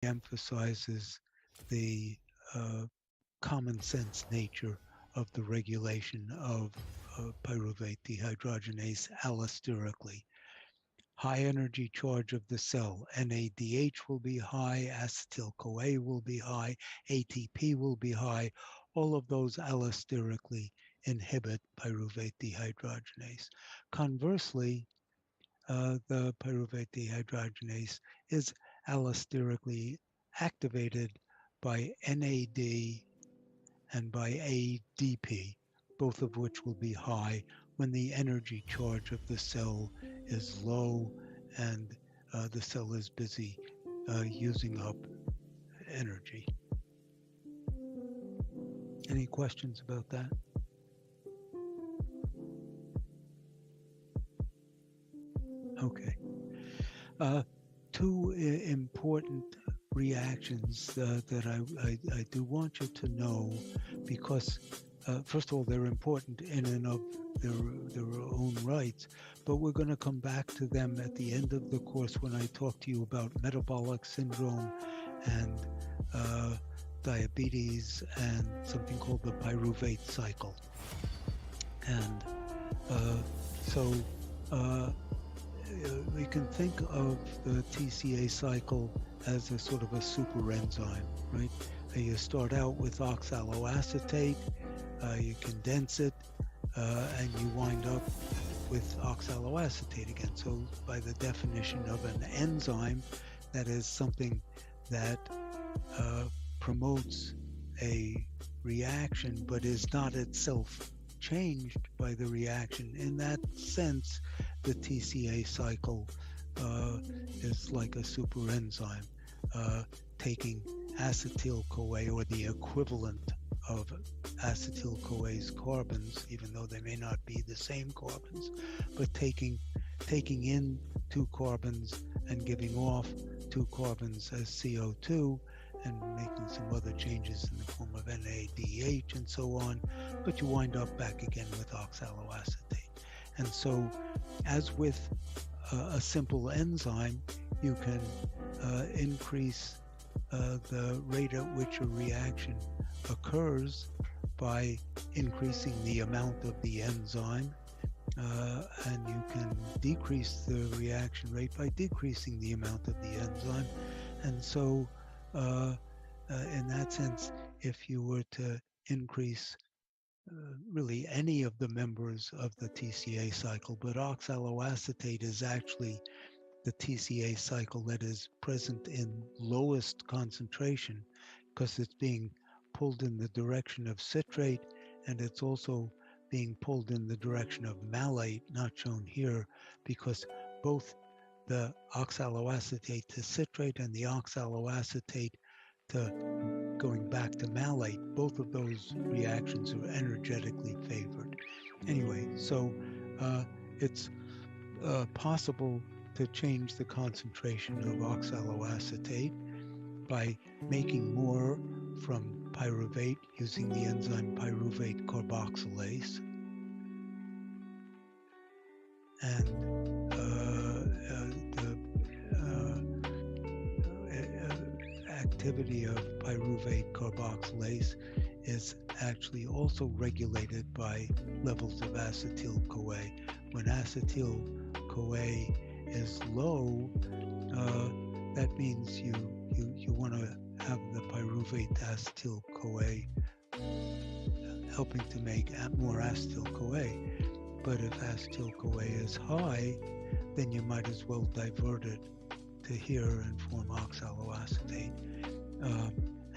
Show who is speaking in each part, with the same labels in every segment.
Speaker 1: emphasizes the common sense nature of the regulation of pyruvate dehydrogenase allosterically. High energy charge of the cell, NADH will be high, acetyl-CoA will be high, ATP will be high. All of those allosterically inhibit pyruvate dehydrogenase. Conversely, the pyruvate dehydrogenase is allosterically activated by NAD and by ADP, both of which will be high when the energy charge of the cell is low and the cell is busy using up energy. Any questions about that? Okay. Two important reactions that I do want you to know, because first of all, they're important in and of their own rights, but we're going to come back to them at the end of the course when I talk to you about metabolic syndrome and diabetes and something called the pyruvate cycle. And so we can think of the TCA cycle as a sort of a super enzyme, right? You start out with oxaloacetate, you condense it, and you wind up with oxaloacetate again. So by the definition of an enzyme, that is something that promotes a reaction but is not itself changed by the reaction. In that sense, the TCA cycle is like a super enzyme, taking acetyl-CoA or the equivalent of acetyl-CoA's carbons, even though they may not be the same carbons, but taking in 2 carbons and giving off 2 carbons as CO2 and making some other changes in the form of NADH and so on, but you wind up back again with oxaloacetate. And so, as with a simple enzyme, you can increase the rate at which a reaction occurs by increasing the amount of the enzyme, and you can decrease the reaction rate by decreasing the amount of the enzyme. And so, in that sense, if you were to increase really any of the members of the TCA cycle, but oxaloacetate is actually the TCA cycle that is present in lowest concentration because it's being pulled in the direction of citrate, and it's also being pulled in the direction of malate, not shown here, because both the oxaloacetate to citrate and the oxaloacetate to going back to malate, both of those reactions are energetically favored. Anyway, so it's possible to change the concentration of oxaloacetate by making more from pyruvate using the enzyme pyruvate carboxylase. And the activity of pyruvate carboxylase is actually also regulated by levels of acetyl-CoA. When acetyl-CoA is low, that means you want to have the pyruvate acetyl-CoA helping to make more acetyl-CoA. But if acetyl-CoA is high, then you might as well divert it to here and form oxaloacetate.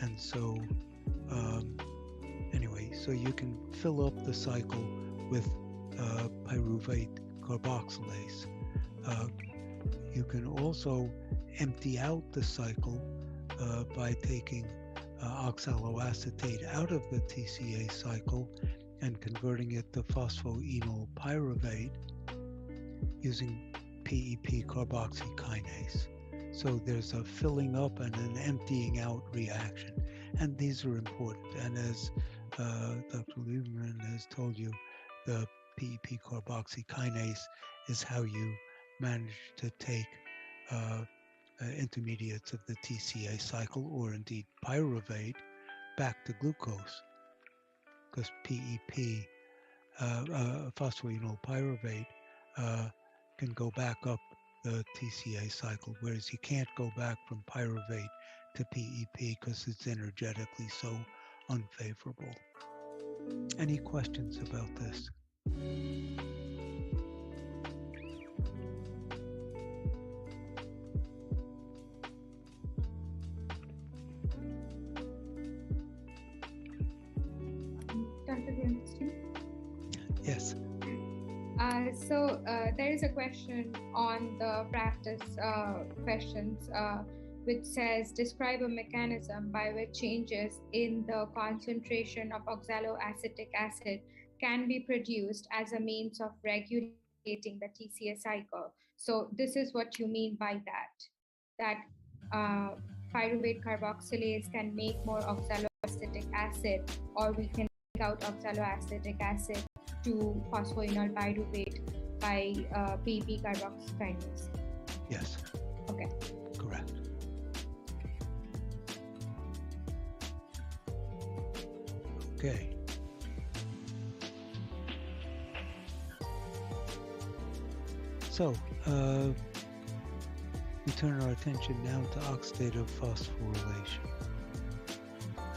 Speaker 1: And so, anyway, so you can fill up the cycle with pyruvate carboxylase. You can also empty out the cycle by taking oxaloacetate out of the TCA cycle and converting it to phosphoenol pyruvate using PEP carboxykinase. So there's a filling up and an emptying out reaction. And these are important. And as Dr. Lieberman has told you, the PEP carboxykinase is how you manage to take intermediates of the TCA cycle, or indeed pyruvate, back to glucose, because PEP, phosphoenol pyruvate, can go back up the TCA cycle, whereas you can't go back from pyruvate to PEP because it's energetically so unfavorable. Any questions about this?
Speaker 2: Dr. Greenstein?
Speaker 1: Yes.
Speaker 2: So there is a question on the practice questions which says, describe a mechanism by which changes in the concentration of oxaloacetic acid can be produced as a means of regulating the TCA cycle. So this is what you mean by that uh, pyruvate carboxylase can make more oxaloacetic acid, or we can take out oxaloacetic acid to phosphoenol pyruvate by PEP carboxykinase.
Speaker 1: Yes.
Speaker 2: Okay.
Speaker 1: Correct. Okay. So, we turn our attention now to oxidative phosphorylation.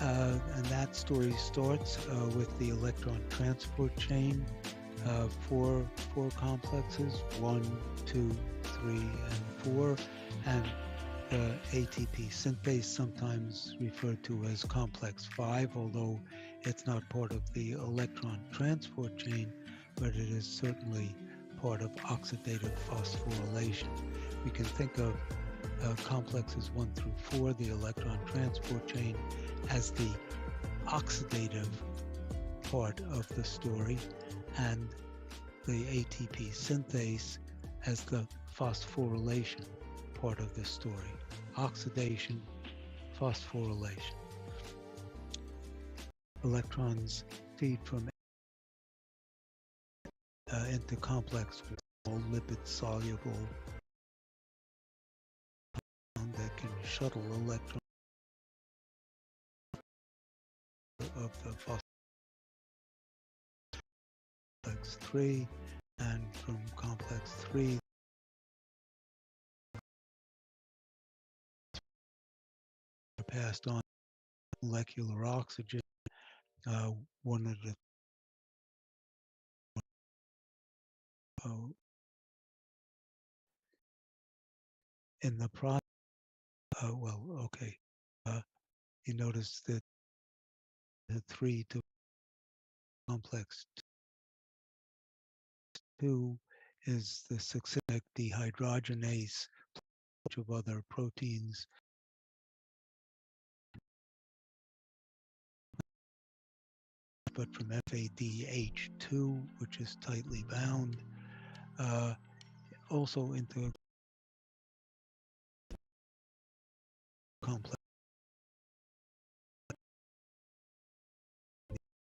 Speaker 1: And that story starts with the electron transport chain, four complexes, 1, 2, 3, and 4, and ATP synthase, sometimes referred to as complex 5, although it's not part of the electron transport chain, but it is certainly part of oxidative phosphorylation. We can think of complexes 1 through 4, the electron transport chain, as the oxidative part of the story, and the ATP synthase as the phosphorylation part of the story. Oxidation, phosphorylation. Electrons feed from into complex lipid soluble that can shuttle electrons of the complex 3, and from complex 3 are passed on molecular oxygen. One of the in the process, you notice that the 3 to complex 2 is the succinic dehydrogenase, bunch of other proteins. But from FADH2, which is tightly bound, also into complex